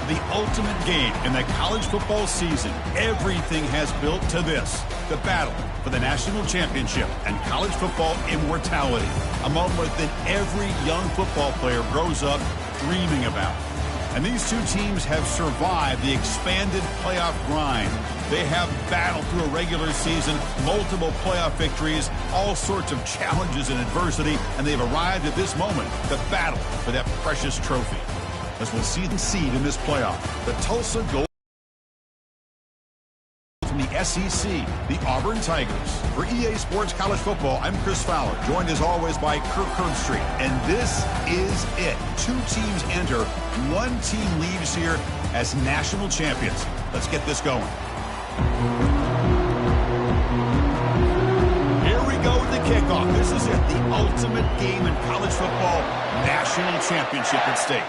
The ultimate game in the college football season. Everything has built to this. The battle for the national championship and college football immortality. A moment that every young football player grows up dreaming about. And these two teams have survived the expanded playoff grind. They have battled through a regular season, multiple playoff victories, all sorts of challenges and adversity, and they've arrived at this moment, the battle for that precious trophy. As we'll see the seed in this playoff, the Tulsa Gold from the SEC, the Auburn Tigers. For EA Sports College Football, I'm Chris Fowler, joined as always by Kirk Herbstreit. And this is it. Two teams enter, one team leaves here as national champions. Let's get this going. Here we go with the kickoff. This is it, the ultimate game in college football, national championship at stake.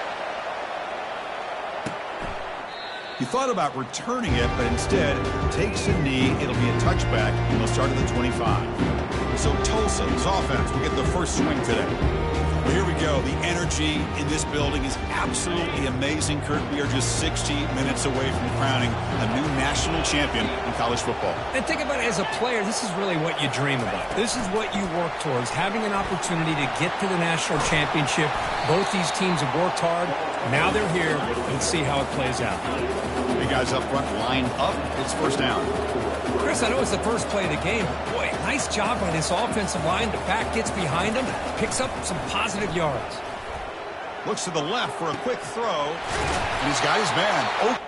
He thought about returning it, but instead takes a knee. It'll be a touchback, and they'll start at the 25. So Tulsa's offense will get the first swing today. Well, here we go. The energy in this building is absolutely amazing, Kurt. We are just 60 minutes away from crowning a new national champion in college football. And think about it as a player, this is really what you dream about. This is what you work towards, having an opportunity to get to the national championship. Both these teams have worked hard. Now they're here. Let's see how it plays out. The guys up front line up. It's first down. Chris, I know it's the first play of the game, but boy, nice job by this offensive line. The back gets behind him, picks up some positive yards. Looks to the left for a quick throw, and he's got his man. Oh.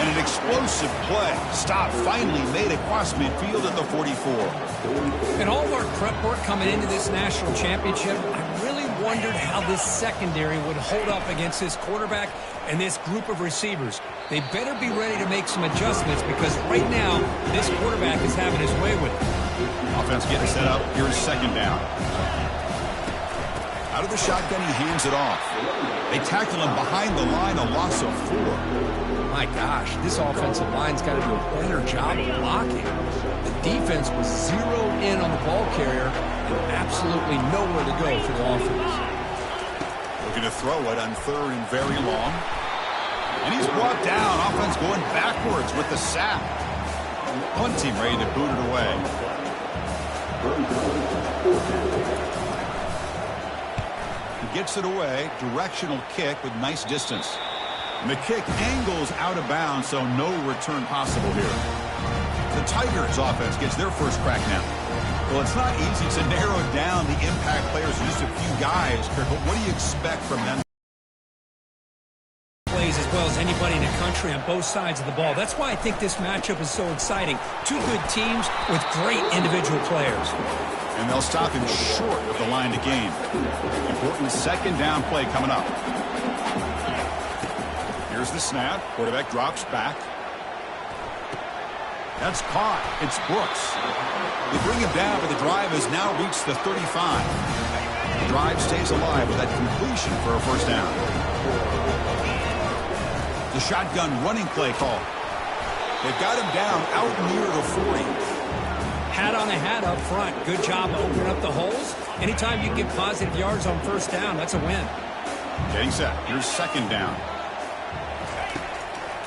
And an explosive play. Stop finally made across midfield at the 44. And all of our prep work coming into this national championship, I really wondered how this secondary would hold up against this quarterback and this group of receivers. They better be ready to make some adjustments because right now, this quarterback is having his way with it. Offense getting set up. Here's second down. Out of the shotgun, he hands it off. They tackle him behind the line, a loss of 4. My gosh, this offensive line's got to do a better job of blocking. The defense was zeroed in on the ball carrier and absolutely nowhere to go for the offense. Looking to throw it on third and very long. And he's brought down. Offense going backwards with the sack. Punt team ready to boot it away. He gets it away. Directional kick with nice distance. And the kick angles out of bounds, so no return possible here. The Tigers offense gets their first crack now. Well, it's not easy to narrow down the impact players, just a few guys, Kirk, but what do you expect from them? Plays as well as anybody in the country on both sides of the ball. That's why I think this matchup is so exciting. Two good teams with great individual players. And they'll stop him short of the line to gain. Important second down play coming up. Here's the snap. Quarterback drops back. That's caught. It's Brooks. They bring him down, but the drive has now reached the 35. The drive stays alive with that completion for a first down. The shotgun running play call. They've got him down out near the 40. Hat on a hat up front. Good job opening up the holes. Anytime you get positive yards on first down, that's a win. Getting set. Here's second down.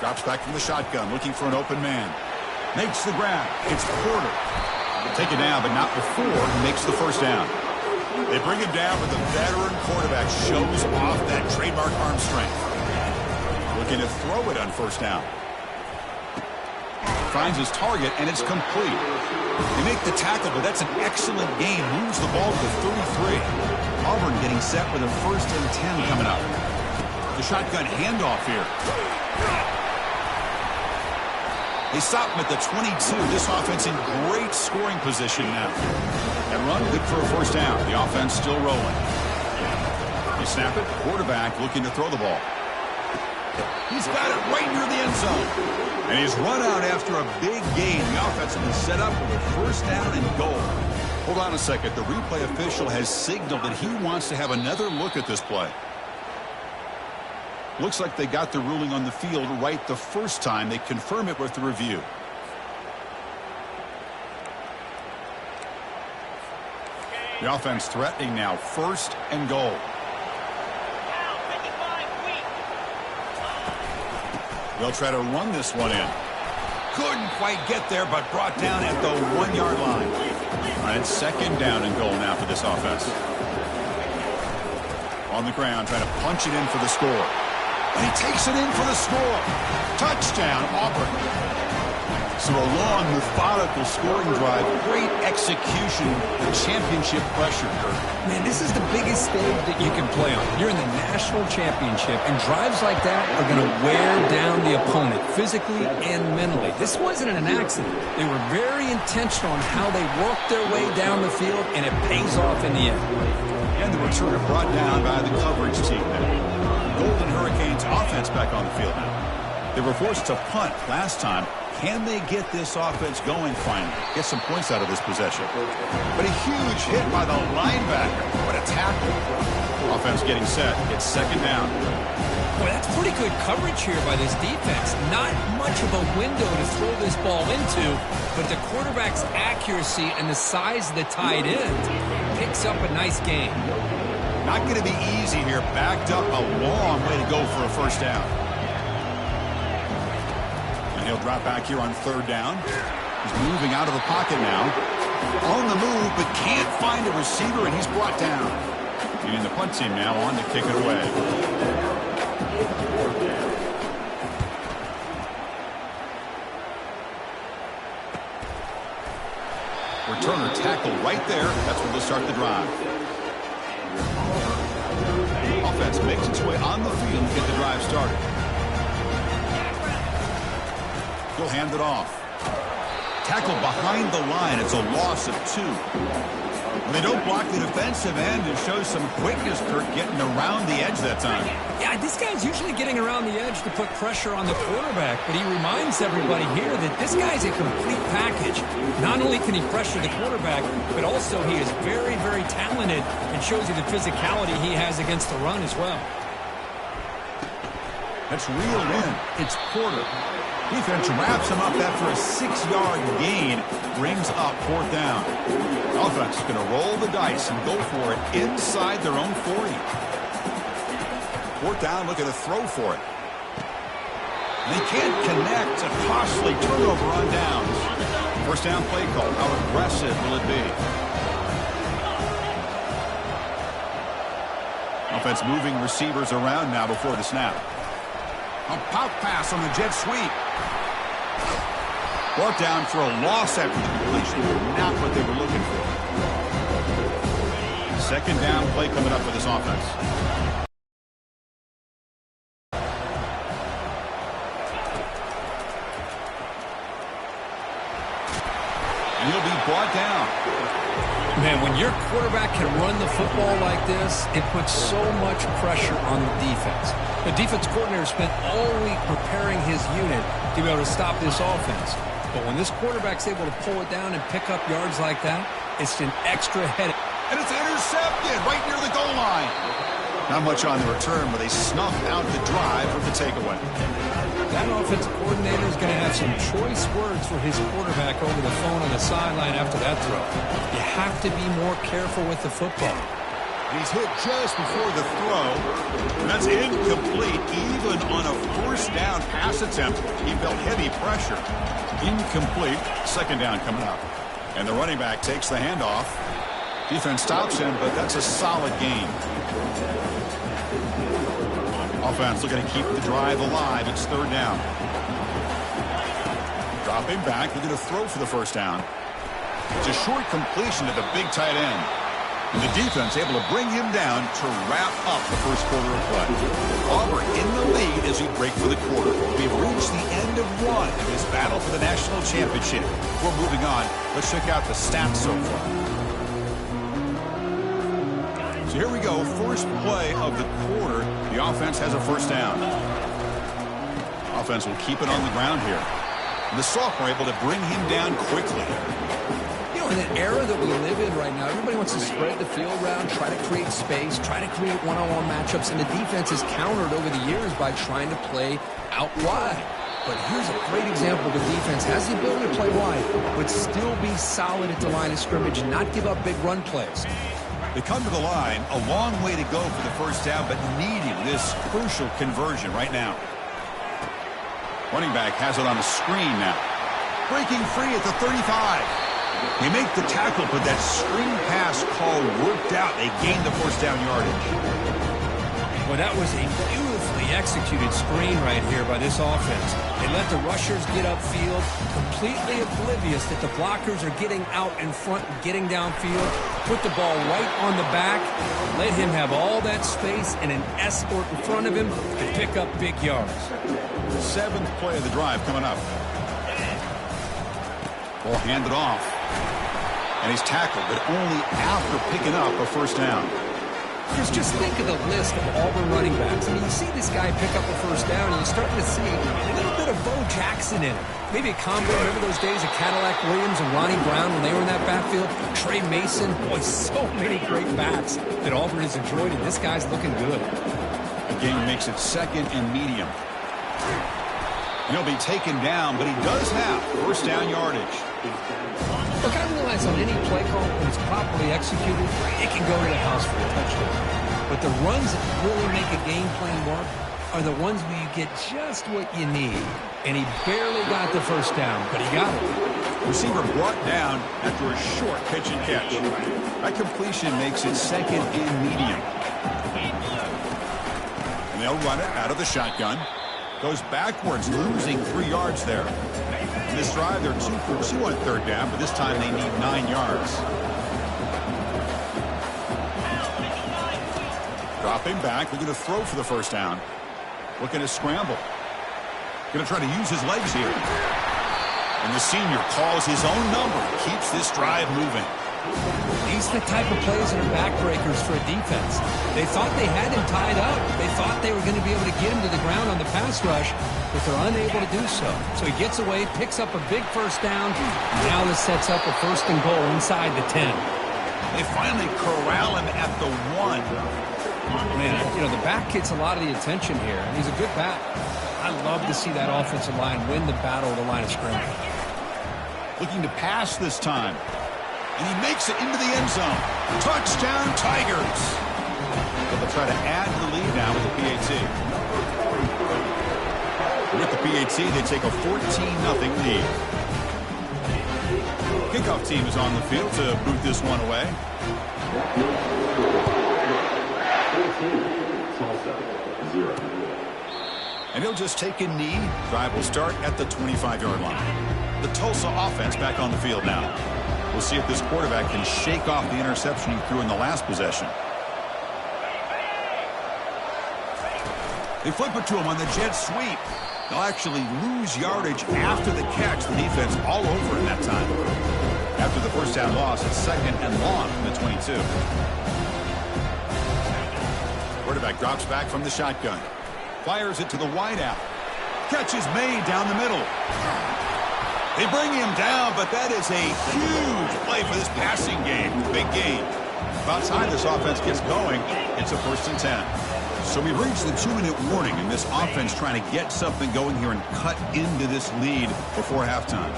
Drops back from the shotgun, looking for an open man. Makes the grab. It's Porter. Taken down, but not before he makes the first down. They bring him down, but the veteran quarterback shows off that trademark arm strength. Looking to throw it on first down. Finds his target, and it's complete. They make the tackle, but that's an excellent gain. Moves the ball to 33. Auburn getting set with a 1st and 10 coming up. The shotgun handoff here. They stop him at the 22. This offense in great scoring position now. That run good for a first down. The offense still rolling. They snap it. Quarterback looking to throw the ball. He's got it right near the end zone. And he's run out after a big gain. The offense has been set up with a first down and goal. Hold on a second. The replay official has signaled that he wants to have another look at this play. Looks like they got the ruling on the field right the first time. They confirm it with the review. The offense threatening now. 1st and goal. They'll try to run this one in. Couldn't quite get there, but brought down at the 1-yard line. All right, 2nd down and goal now for this offense. On the ground, trying to punch it in for the score. And he takes it in for the score. Touchdown, Auburn. So a long, methodical scoring drive. Great execution. The championship pressure. Man, this is the biggest stage that you can play on. You're in the national championship, and drives like that are going to wear down the opponent physically and mentally. This wasn't an accident. They were very intentional on how they worked their way down the field, and it pays off in the end. And the return brought down by the coverage team there. Golden Hurricanes offense back on the field now. They were forced to punt last time. Can they get this offense going finally? Get some points out of this possession. But a huge hit by the linebacker. What a tackle. Offense getting set. It's 2nd down. Boy, that's pretty good coverage here by this defense. Not much of a window to throw this ball into, but the quarterback's accuracy and the size of the tight end picks up a nice gain. Not going to be easy here. Backed up a long way to go for a first down. And he'll drop back here on 3rd down. He's moving out of the pocket now. On the move, but can't find a receiver, and he's brought down. And the punt team now on to kick it away. Returner tackle right there. That's where they'll start the drive. Offense makes its way on the field to get the drive started. He'll hand it off. Tackle behind the line. It's a loss of 2. They don't block the defensive end and show some quickness, Kirk, getting around the edge that time. Yeah, this guy's usually getting around the edge to put pressure on the quarterback, but he reminds everybody here that this guy's a complete package. Not only can he pressure the quarterback, but also he is very, very talented and shows you the physicality he has against the run as well. That's reeled in. It's Porter. Defense wraps him up after a 6-yard gain. Brings up 4th down. Offense is going to roll the dice and go for it inside their own 40. 4th down, looking to throw for it. They can't connect. A costly turnover on downs. First down play call. How aggressive will it be? Offense moving receivers around now before the snap. A pop pass on the jet sweep. Brought down for a loss after the completion. Not what they were looking for. 2nd down play coming up for this offense. And he'll be brought down. Man, when your quarterback can run the football like this, it puts so much pressure on the defense. The defense coordinator spent all week preparing his unit to be able to stop this offense. But when this quarterback's able to pull it down and pick up yards like that, it's an extra headache. And it's intercepted right near the goal line. Not much on the return, but they snuffed out the drive with the takeaway. That offensive coordinator is going to have some choice words for his quarterback over the phone on the sideline after that throw. You have to be more careful with the football. He's hit just before the throw. And that's incomplete. Even on a first down pass attempt, he felt heavy pressure. Incomplete. 2nd down coming up. And the running back takes the handoff. Defense stops him, but that's a solid gain. Offense looking to keep the drive alive. It's third down. Dropping back. They're going to throw for the first down. It's a short completion to the big tight end. And the defense able to bring him down to wrap up the first quarter of play. Auburn in the lead as we break for the quarter. We've reached the end of one in this battle for the national championship. Before moving on, let's check out the stats so far. So here we go. First play of the quarter. The offense has a first down. Offense will keep it on the ground here. And the sophomore able to bring him down quickly. In an era that we live in right now, everybody wants to spread the field around, try to create space, try to create one-on-one matchups, and the defense has countered over the years by trying to play out wide. But here's a great example. The defense has the ability to play wide, but still be solid at the line of scrimmage and not give up big run plays. They come to the line, a long way to go for the first down, but needing this crucial conversion right now. Running back has it on the screen now. Breaking free at the 35. They make the tackle, but that screen pass call worked out. They gained the first down yardage. Well, that was a beautifully executed screen right here by this offense. They let the rushers get upfield, completely oblivious that the blockers are getting out in front and getting downfield. Put the ball right on the back, let him have all that space and an escort in front of him to pick up big yards. The seventh play of the drive coming up. Ball handed off. And he's tackled, but only after picking up a first down. Just think of the list of Auburn running backs. I mean, you see this guy pick up a first down, and you're starting to see a little bit of Bo Jackson in it. Maybe a combo. Remember those days of Cadillac Williams and Ronnie Brown when they were in that backfield? Trey Mason. Boy, so many great backs that Auburn has enjoyed, and this guy's looking good. The game makes it second and medium. And he'll be taken down, but he does have first down yardage. Look, I realize on any play call, when it's properly executed, it can go to the house for a touchdown. But the runs that really make a game plan work are the ones where you get just what you need. And he barely got the first down, but he got it. Receiver brought down after a short pitch and catch. That completion makes it second and medium. And they'll run it out of the shotgun. Goes backwards, losing 3 yards there. In this drive, they're 2 for 2 on third down, but this time they need 9 yards. Dropping back, they're going to throw for the first down. Looking to scramble. Going to try to use his legs here. And the senior calls his own number, keeps this drive moving. These are the type of plays that are backbreakers for a defense. They thought they had him tied up. They thought they were going to be able to get him to the ground on the pass rush, but they're unable to do so. So he gets away, picks up a big first down. Now this sets up a first and goal inside the 10. They finally corral him at the 1. Man, you know, the back gets a lot of the attention here, and he's a good back. I love to see that offensive line win the battle of the line of scrimmage. Looking to pass this time. And he makes it into the end zone. Touchdown, Tigers. But they'll try to add to the lead now with the PAT. With the PAT, they take a 14-0 lead. Kickoff team is on the field to boot this one away. And he'll just take a knee. Drive will start at the 25-yard line. The Tulsa offense back on the field now. We'll see if this quarterback can shake off the interception he threw in the last possession. They flip it to him on the jet sweep. They'll actually lose yardage after the catch. The defense all over in that time. After the first down loss, it's second and long from the 22. Quarterback drops back from the shotgun. Fires it to the wideout. Catch is made down the middle. They bring him down, but that is a huge play for this passing game. Big game. About time this offense gets going, it's a first and 10. So we've reached the 2-minute warning, and this offense trying to get something going here and cut into this lead before halftime.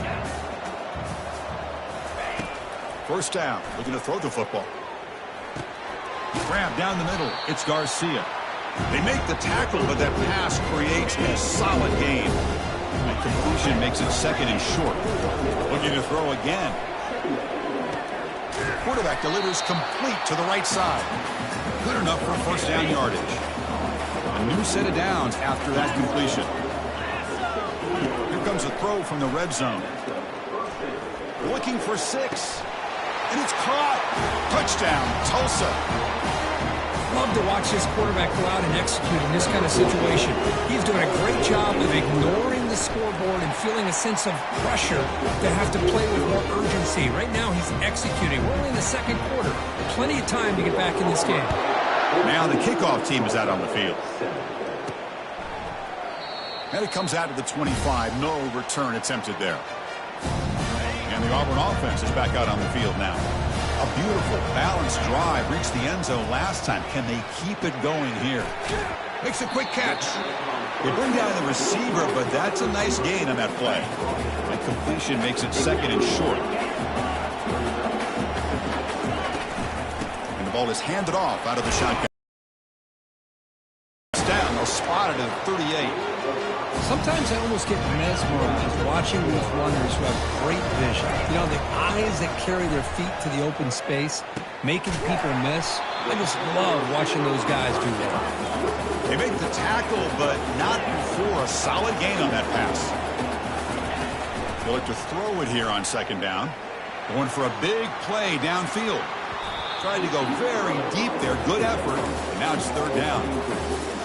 First down, looking to throw the football. Grab down the middle, it's Garcia. They make the tackle, but that pass creates a solid gain. That completion makes it second and short. Looking to throw again. Quarterback delivers complete to the right side. Good enough for first down yardage. A new set of downs after that completion. Here comes a throw from the red zone. Looking for 6. And it's caught. Touchdown, Tulsa. Love to watch this quarterback go out and execute in this kind of situation. He's doing a great job of ignoring the scoreboard and feeling a sense of pressure to have to play with more urgency. Right now, he's executing. We're only in the second quarter. Plenty of time to get back in this game. Now the kickoff team is out on the field. And it comes out to the 25. No return attempted there. And the Auburn offense is back out on the field now. A beautiful, balanced drive reached the end zone last time. Can they keep it going here? Makes a quick catch. They bring down the receiver, but that's a nice gain on that play. And completion makes it second and short. And the ball is handed off out of the shotgun. It's down. They'll spot it at 38. Sometimes I almost get mesmerized watching these runners who have great vision. You know, the eyes that carry their feet to the open space, making people miss. I just love watching those guys do that. They make the tackle, but not before a solid gain on that pass. They'll look to throw it here on second down. Going for a big play downfield. Tried to go very deep there. Good effort. And now it's third down.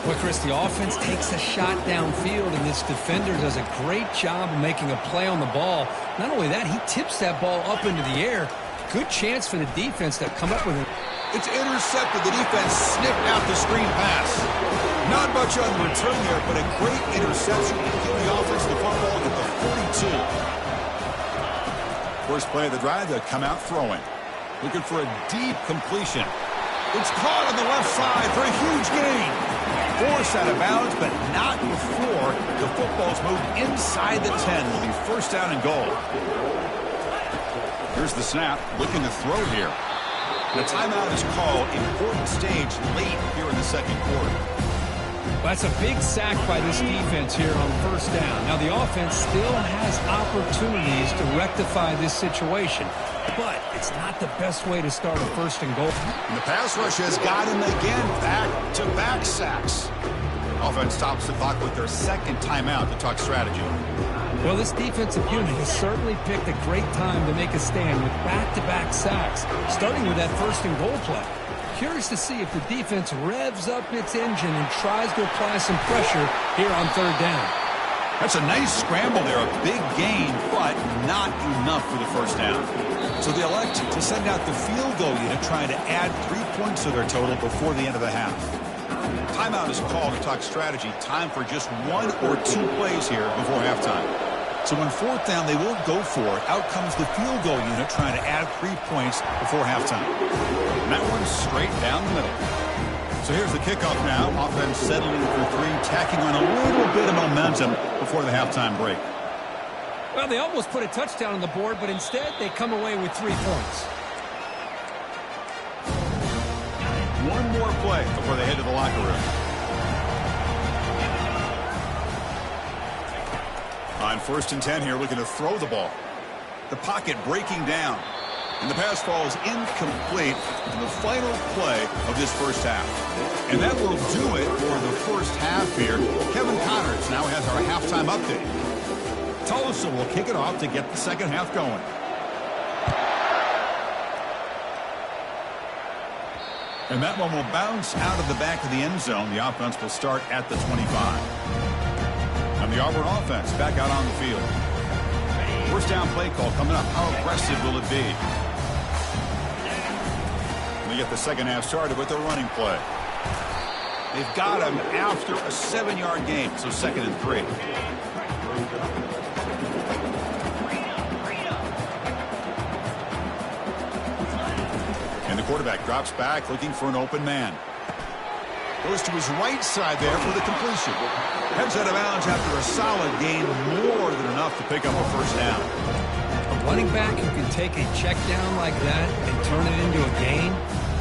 Well, Chris, the offense takes a shot downfield, and this defender does a great job of making a play on the ball. Not only that, he tips that ball up into the air. Good chance for the defense to come up with it. It's intercepted. The defense sniffed out the screen pass. Not much on the return there, but a great interception to give the offense the football at the 42. First play of the drive, they'll come out throwing. Looking for a deep completion. It's caught on the left side for a huge gain. Forced out of bounds, but not before the football's moved inside the 10. Will be first down and goal. Here's the snap. Looking to throw here. The timeout is called. Important stage late here in the second quarter. That's a big sack by this defense here on first down. Now, the offense still has opportunities to rectify this situation, but it's not the best way to start a first and goal. And the pass rush has got him again. Back-to-back sacks. Offense stops the clock with their second timeout to talk strategy. Well, this defensive unit has certainly picked a great time to make a stand with back-to-back sacks, starting with that first and goal play. Curious to see if the defense revs up its engine and tries to apply some pressure here on third down. That's a nice scramble there, a big gain, but not enough for the first down. So they elect to send out the field goal unit, trying to add 3 points to their total before the end of the half. Timeout is called to talk strategy. Time for just 1 or 2 plays here before halftime. So on fourth down, they will go for it. Out comes the field goal unit trying to add 3 points before halftime. And that one's straight down the middle. So here's the kickoff now. Offense settling for 3, tacking on a little bit of momentum before the halftime break. Well, they almost put a touchdown on the board, but instead they come away with 3 points. One more play before they head to the locker room. On first and 10 here, looking to throw the ball. The pocket breaking down. And the pass falls incomplete in the final play of this first half. And that will do it for the first half here. Kevin Connors now has our halftime update. Tulsa will kick it off to get the second half going. And that one will bounce out of the back of the end zone. The offense will start at the 25. And the Auburn offense back out on the field. First down play call coming up. How aggressive will it be? They get the second half started with their running play. They've got him after a 7-yard gain, so second and 3. And the quarterback drops back looking for an open man. Goes to his right side there for the completion. Heads out of bounds after a solid gain, more than enough to pick up a first down. A running back who can take a check down like that and turn it into a gain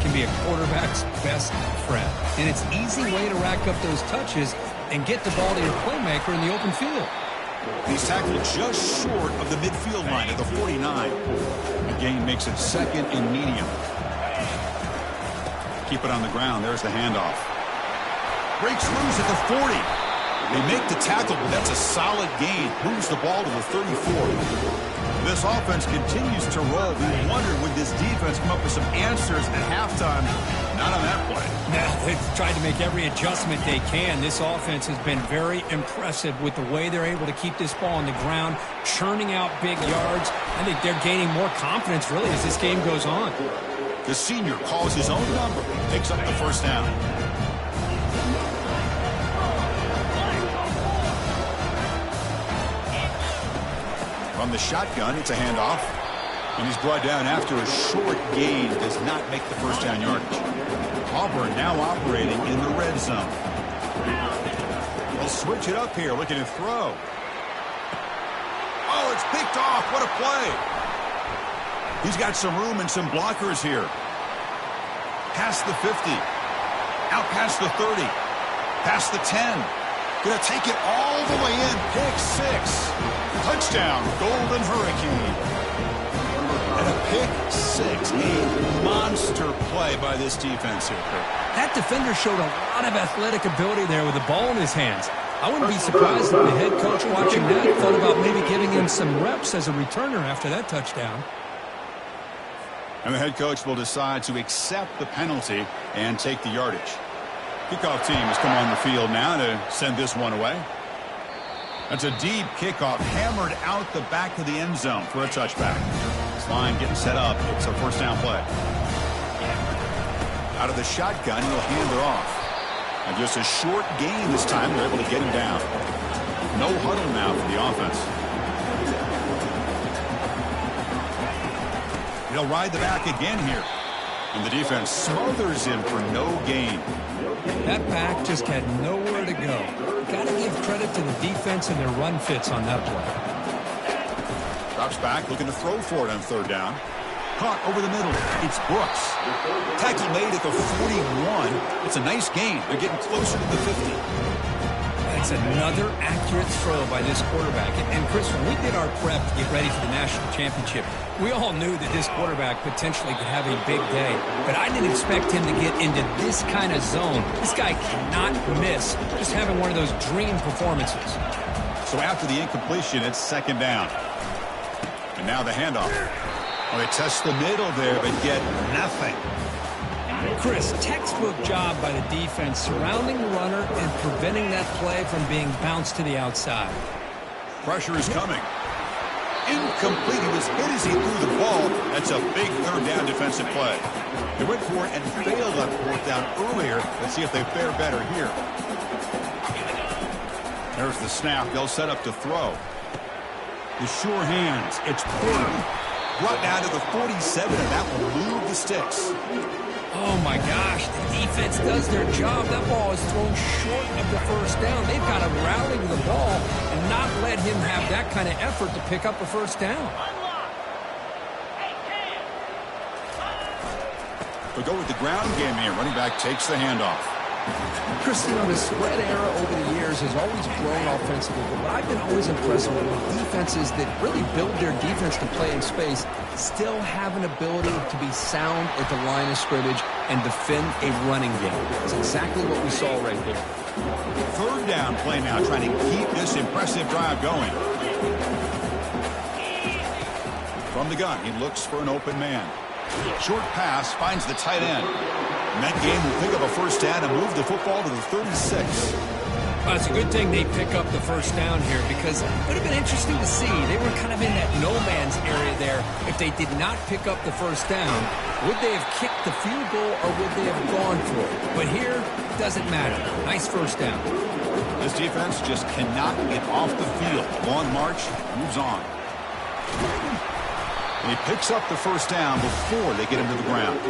can be a quarterback's best friend. And it's an easy way to rack up those touches and get the ball to your playmaker in the open field. He's tackled just short of the midfield line at the 49. The gain makes it second and medium. Keep it on the ground. There's the handoff. Breaks loose at the 40. They make the tackle, but that's a solid gain. Moves the ball to the 34. This offense continues to roll. We wondered, would this defense come up with some answers at halftime? Not on that play. No, they've tried to make every adjustment they can. This offense has been very impressive with the way they're able to keep this ball on the ground, churning out big yards. I think they're gaining more confidence, really, as this game goes on. The senior calls his own number, picks up the first down. From the shotgun, it's a handoff. And he's brought down after a short gain. Does not make the first down yardage. Auburn now operating in the red zone. They'll switch it up here, looking to throw. Oh, it's picked off. What a play. He's got some room and some blockers here. Past the 50. Out past the 30. Past the 10. Gonna take it all the way in. Pick 6. Touchdown, Golden Hurricane. And a pick 6. A monster play by this defense here. That defender showed a lot of athletic ability there with the ball in his hands. I wouldn't be surprised if the head coach watching that thought about maybe giving him some reps as a returner after that touchdown. And the head coach will decide to accept the penalty and take the yardage. Kickoff team has come on the field now to send this one away. That's a deep kickoff, hammered out the back of the end zone for a touchback. This line getting set up. It's a first down play. Out of the shotgun, he'll hand it off. And just a short gain this time. They're able to get him down. No huddle now for the offense. He'll ride the back again here. And the defense smothers him for no gain. That back just had nowhere to go. Got to give credit to the defense and their run fits on that play. Drops back, looking to throw for it on third down. Caught over the middle. It's Brooks. Tackle made at the 41. It's a nice gain. They're getting closer to the 50. That's another accurate throw by this quarterback. And Chris, when we did our prep to get ready for the national championship, we all knew that this quarterback potentially could have a big day. But I didn't expect him to get into this kind of zone. This guy cannot miss. Just having one of those dream performances. So after the incompletion, it's second down. And now the handoff. Well, they test the middle there, but get nothing. Chris, textbook job by the defense surrounding the runner and preventing that play from being bounced to the outside. Pressure is coming. Incomplete. He was hit as he threw the ball. That's a big third down defensive play. They went for it and failed on fourth down earlier. Let's see if they fare better here. There's the snap. They'll set up to throw. The sure hands. It's Porter. Brought down to the 47, and that will move the sticks. Oh, my gosh. The defense does their job. That ball is thrown short of the first down. They've got to rally to the ball and not let him have that kind of effort to pick up a first down. They'll go with the ground game here. Running back takes the handoff. Chris, you know, the spread era over the years has always grown offensively, but what I've been always impressed with defenses that really build their defense to play in space still have an ability to be sound at the line of scrimmage and defend a running game. That's exactly what we saw right there. Third down play now, trying to keep this impressive drive going. From the gun, he looks for an open man. Short pass, finds the tight end. And that game will pick up a first down and move the football to the 36. Well, it's a good thing they pick up the first down here because it would have been interesting to see. They were kind of in that no man's area there. If they did not pick up the first down, would they have kicked the field goal or would they have gone for it? But here, it doesn't matter. Nice first down. This defense just cannot get off the field. Long march, moves on. And he picks up the first down before they get him to the ground.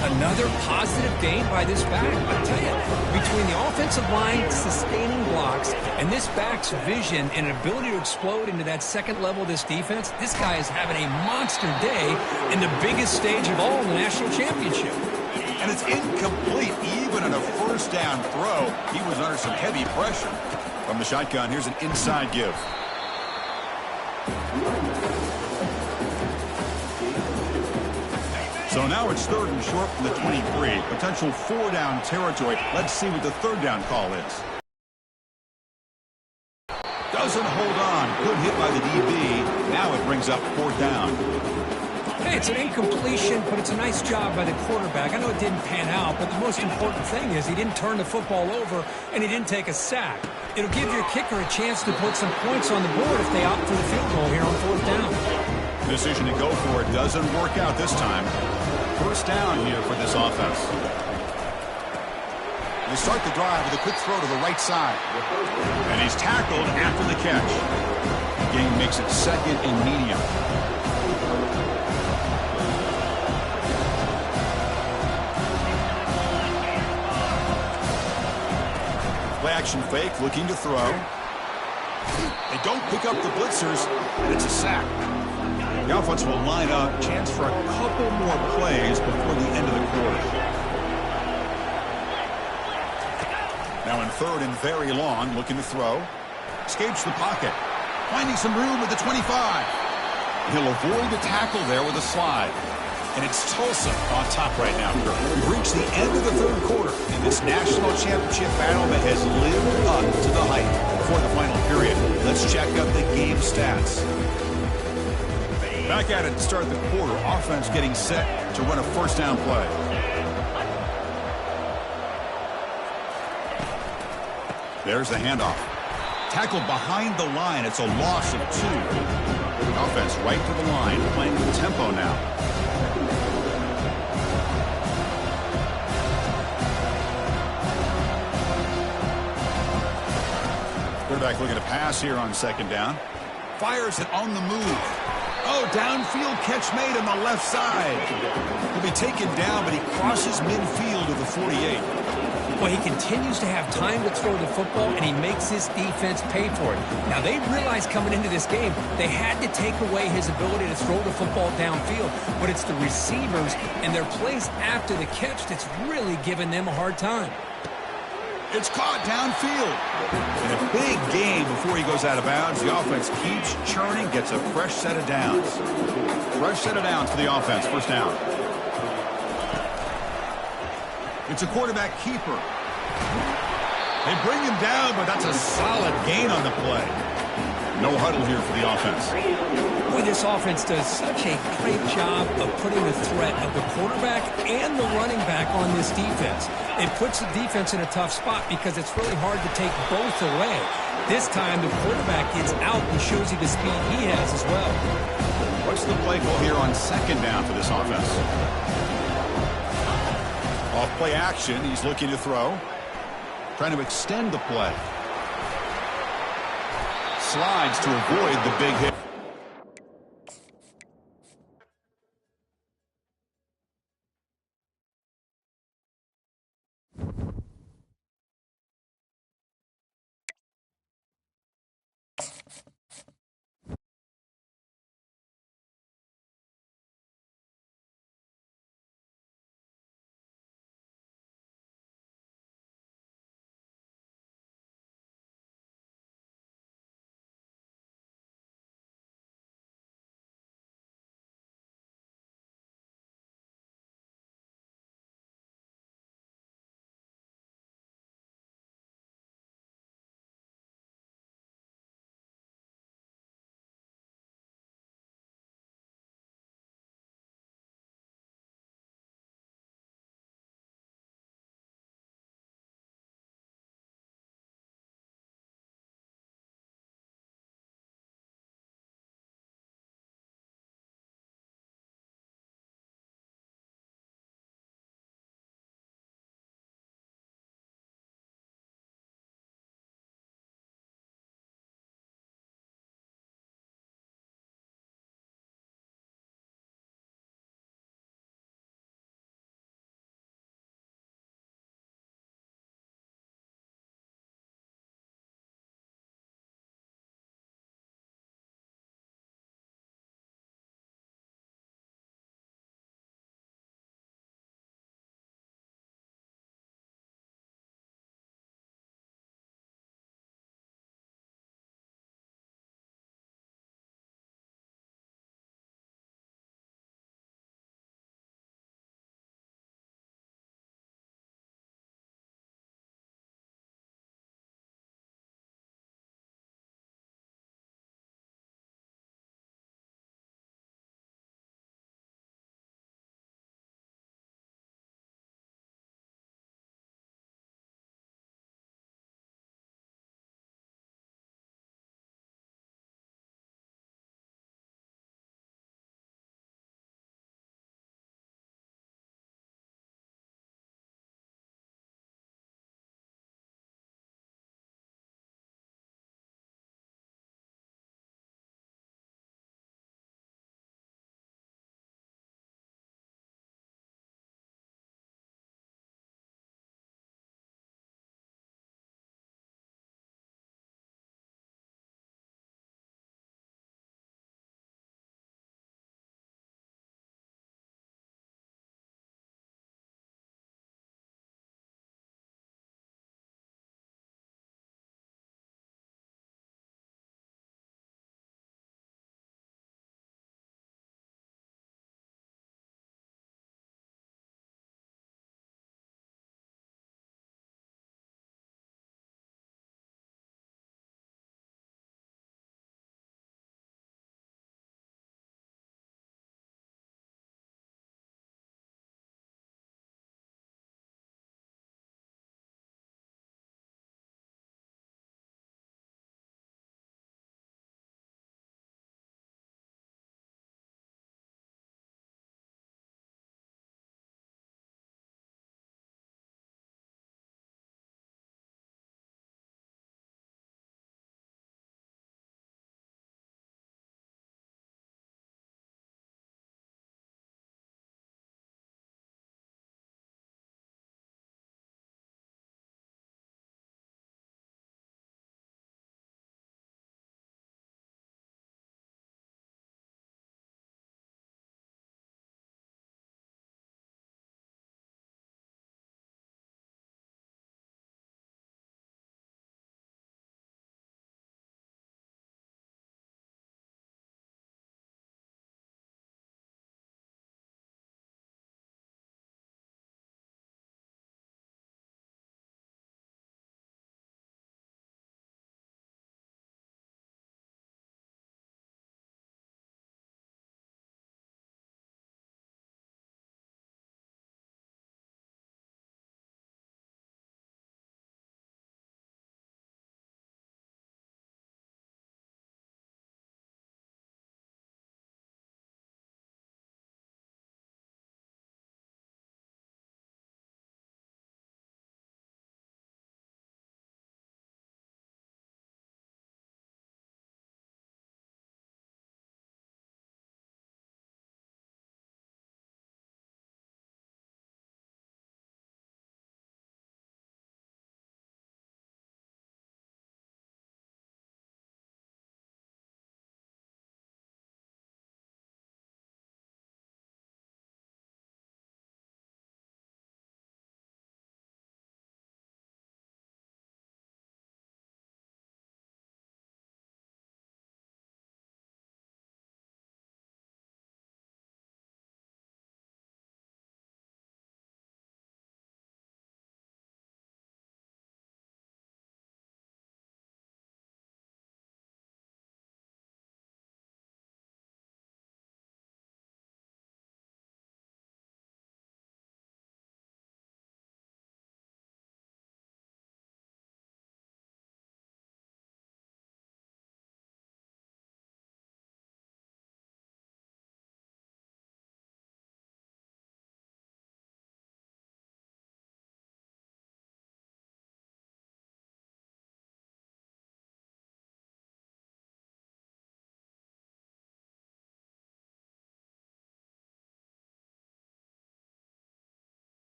Another positive gain by this back. I tell you, between the offensive line sustaining blocks and this back's vision and ability to explode into that second level of this defense, this guy is having a monster day in the biggest stage of all in the national championship. And it's incomplete. Even on a first down throw, he was under some heavy pressure. From the shotgun, here's an inside give. So So now it's 3rd and short from the 23. Potential 4-down territory. Let's see what the 3rd down call is. Doesn't hold on. Good hit by the DB. Now it brings up 4th down. Hey, it's an incompletion, but it's a nice job by the quarterback. I know it didn't pan out, but the most important thing is he didn't turn the football over and he didn't take a sack. It'll give your kicker a chance to put some points on the board if they opt for the field goal here on 4th down. Decision to go for it doesn't work out this time. 1st down here for this offense. They start the drive with a quick throw to the right side. And he's tackled after the catch. The game makes it 2nd and medium. Play action fake, looking to throw. They don't pick up the blitzers, and it's a sack. The offense will line up. Chance for a couple more plays before the end of the quarter. Now in 3rd and very long, looking to throw. Escapes the pocket. Finding some room with the 25. He'll avoid the tackle there with a slide. And it's Tulsa on top right now. We've reached the end of the 3rd quarter in this national championship battle that has lived up to the hype before the final period. Let's check out the game stats. Back at it to start the quarter. Offense getting set to run a 1st down play. There's the handoff. Tackled behind the line. It's a loss of 2. The offense right to the line, playing with tempo now. Quarterback looking to pass here on 2nd down. Fires it on the move. Oh, downfield catch made on the left side. He'll be taken down, but he crosses midfield to the 48. Well, he continues to have time to throw the football, and he makes his defense pay for it. Now, they realized coming into this game, they had to take away his ability to throw the football downfield, but it's the receivers and their plays after the catch that's really giving them a hard time. It's caught downfield. In a big game before he goes out of bounds, the offense keeps churning, gets a fresh set of downs. Fresh set of downs for the offense. 1st down. It's a quarterback keeper. They bring him down, but that's a solid gain on the play. No huddle here for the offense. Boy, this offense does such a great job of putting the threat of the quarterback and the running back on this defense. It puts the defense in a tough spot because it's really hard to take both away. This time, the quarterback gets out and shows you the speed he has as well. What's the play call here on 2nd down for this offense? Off play action, he's looking to throw. Trying to extend the play. Slides to avoid the big hit.